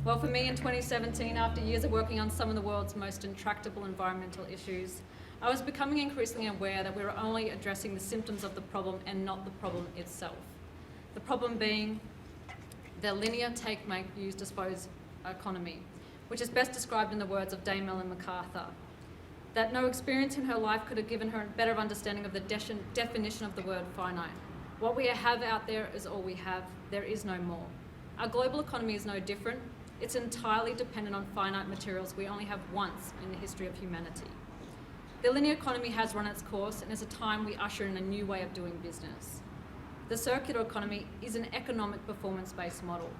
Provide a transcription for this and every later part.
Well, for me in 2017, after years of working on some of the world's most intractable environmental issues, I was becoming increasingly aware that we were only addressing the symptoms of the problem and not the problem itself. The problem being the linear take, make, use, dispose economy, which is best described in the words of Dame Ellen MacArthur, that no experience in her life could have given her a better understanding of the definition of the word finite. What we have out there is all we have. There is no more. Our global economy is no different. It's entirely dependent on finite materials we only have once in the history of humanity. The linear economy has run its course, and it's a time we usher in a new way of doing business. The circular economy is an economic performance-based model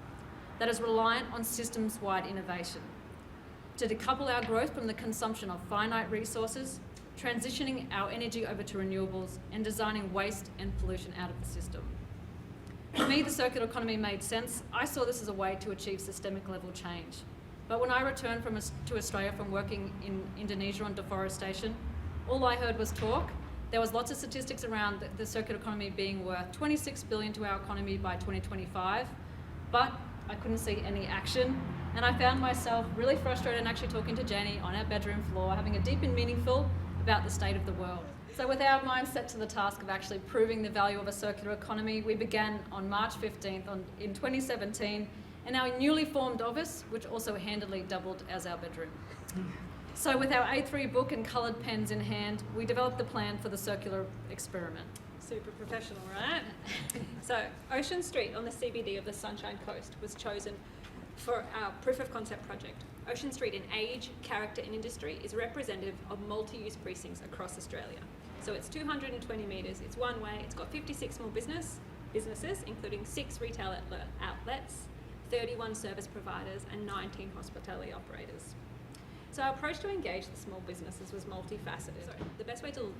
that is reliant on systems-wide innovation to decouple our growth from the consumption of finite resources, transitioning our energy over to renewables, and designing waste and pollution out of the system. For me, the circular economy made sense. I saw this as a way to achieve systemic level change. But when I returned to Australia from working in Indonesia on deforestation, all I heard was talk. There was lots of statistics around the circular economy being worth $26 billion to our economy by 2025, but I couldn't see any action. And I found myself really frustrated and actually talking to Janie on our bedroom floor, having a deep and meaningful about the state of the world. So with our minds set to the task of actually proving the value of a circular economy, we began on March 15th in 2017 in our newly formed office, which also handily doubled as our bedroom. So with our A3 book and coloured pens in hand, we developed the plan for the circular experiment. Super professional, right? So Ocean Street on the CBD of the Sunshine Coast was chosen for our proof of concept project. Ocean Street in age, character and industry is representative of multi-use precincts across Australia. So it's 220 metres, it's one way, it's got 56 small businesses, including 6 retail outlets, 31 service providers and 19 hospitality operators. So our approach to engage the small businesses was multifaceted. So the best way to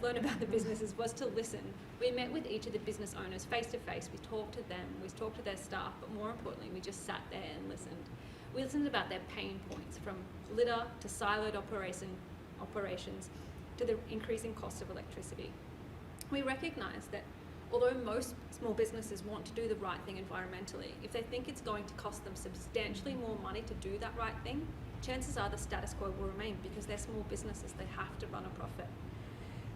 learn about the businesses was to listen. We met with each of the business owners face to face. We talked to them, we talked to their staff, but more importantly, we just sat there and listened. We listened about their pain points, from litter to siloed operations to the increasing cost of electricity. We recognised that although most small businesses want to do the right thing environmentally, if they think it's going to cost them substantially more money to do that right thing, chances are the status quo will remain because they're small businesses, they have to run a profit.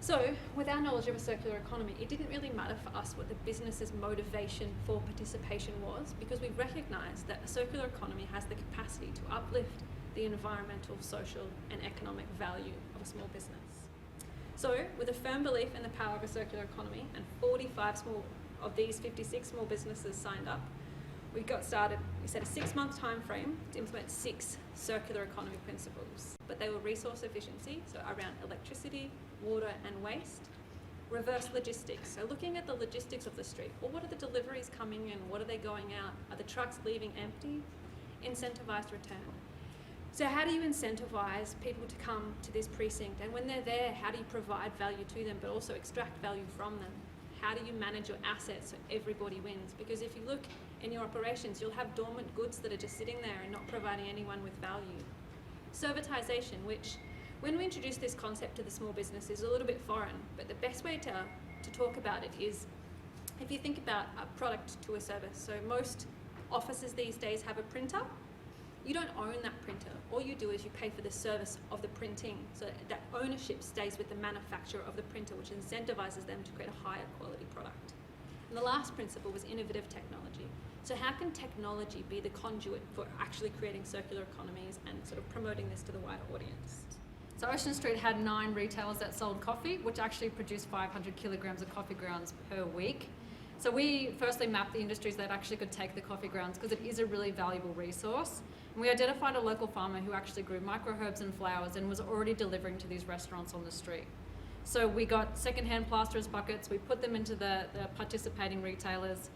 So, with our knowledge of a circular economy, it didn't really matter for us what the business's motivation for participation was, because we recognised that a circular economy has the capacity to uplift the environmental, social and economic value of a small business. So, with a firm belief in the power of a circular economy and 45 of these 56 small businesses signed up, we got started. We set a 6-month time frame to implement 6 circular economy principles, but they were resource efficiency, so around electricity, water and waste. Reverse logistics, so looking at the logistics of the street. Well, what are the deliveries coming in? What are they going out? Are the trucks leaving empty? Incentivized return. So how do you incentivize people to come to this precinct? And when they're there, how do you provide value to them, but also extract value from them? How do you manage your assets so everybody wins? Because if you look in your operations, you'll have dormant goods that are just sitting there and not providing anyone with value. Servitization, which when we introduced this concept to the small business is a little bit foreign, but the best way to talk about it is if you think about a product to a service. So most offices these days have a printer. You don't own that printer. All you do is you pay for the service of the printing, so that ownership stays with the manufacturer of the printer, which incentivizes them to create a higher quality product. And the last principle was innovative technology. So how can technology be the conduit for actually creating circular economies and sort of promoting this to the wider audience? So Ocean Street had 9 retailers that sold coffee, which actually produced 500 kilograms of coffee grounds per week. So we firstly mapped the industries that actually could take the coffee grounds, because it is a really valuable resource. And we identified a local farmer who actually grew microherbs and flowers and was already delivering to these restaurants on the street. So we got secondhand plasterers buckets, we put them into the participating retailers,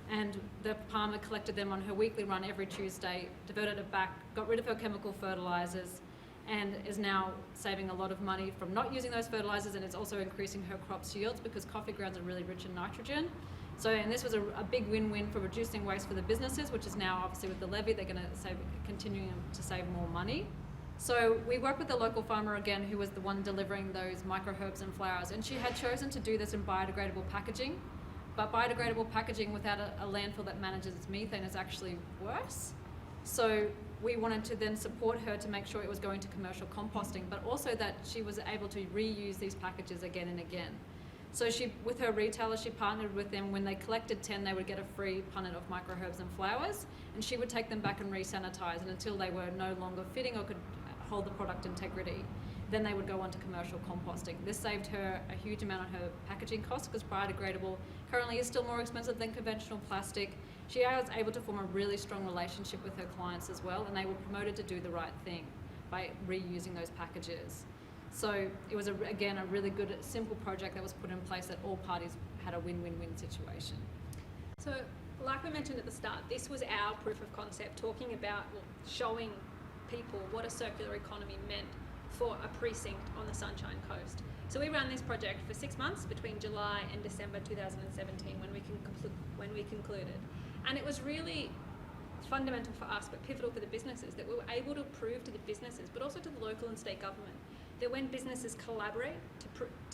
and the farmer collected them on her weekly run every Tuesday, diverted it back, got rid of her chemical fertilizers, and is now saving a lot of money from not using those fertilizers, and it's also increasing her crop's yields because coffee grounds are really rich in nitrogen. So, and this was a big win-win for reducing waste for the businesses, which is now obviously with the levy, they're going to continuing to save more money. So we worked with the local farmer again, who was the one delivering those microherbs and flowers, and she had chosen to do this in biodegradable packaging. But biodegradable packaging without a landfill that manages its methane is actually worse. So we wanted to then support her to make sure it was going to commercial composting, but also that she was able to reuse these packages again and again. So she, with her retailer, she partnered with them. When they collected 10, they would get a free punnet of microherbs and flowers, and she would take them back and re-sanitize, and until they were no longer fitting or could hold the product integrity, then they would go on to commercial composting. This saved her a huge amount on her packaging costs, because biodegradable currently is still more expensive than conventional plastic. She was able to form a really strong relationship with her clients as well, and they were promoted to do the right thing by reusing those packages. So it was, again, a really good, simple project that was put in place that all parties had a win-win-win situation. So, like we mentioned at the start, this was our proof of concept, talking about, well, showing people what a circular economy meant for a precinct on the Sunshine Coast. So we ran this project for 6 months between July and December 2017 when we concluded. And it was really fundamental for us, but pivotal for the businesses, that we were able to prove to the businesses, but also to the local and state government, that when businesses collaborate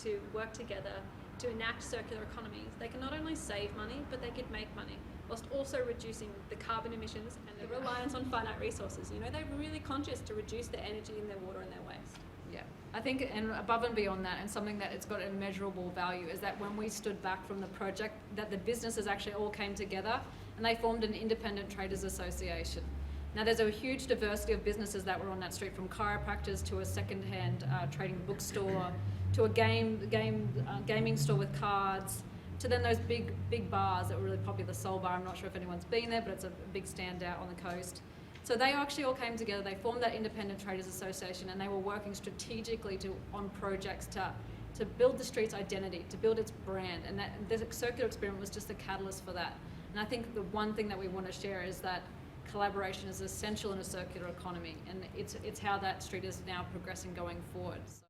to work together to enact circular economies, they can not only save money, but they could make money, whilst also reducing the carbon emissions and the reliance on finite resources. You know, they're really conscious to reduce their energy and their water and their waste. Yeah, I think, and above and beyond that, and something that it's got a measurable value, is that when we stood back from the project, that the businesses actually all came together and they formed an independent traders association. Now, there's a huge diversity of businesses that were on that street, from chiropractors to a second-hand trading bookstore, to a gaming store with cards, to then those big bars that were really popular. The Soul Bar, I'm not sure if anyone's been there, but it's a big standout on the coast. So they actually all came together. They formed that independent traders association, and they were working strategically on projects to build the street's identity, to build its brand, and that the circular experiment was just a catalyst for that. And I think the one thing that we want to share is that collaboration is essential in a circular economy, and it's how that street is now progressing going forward. So.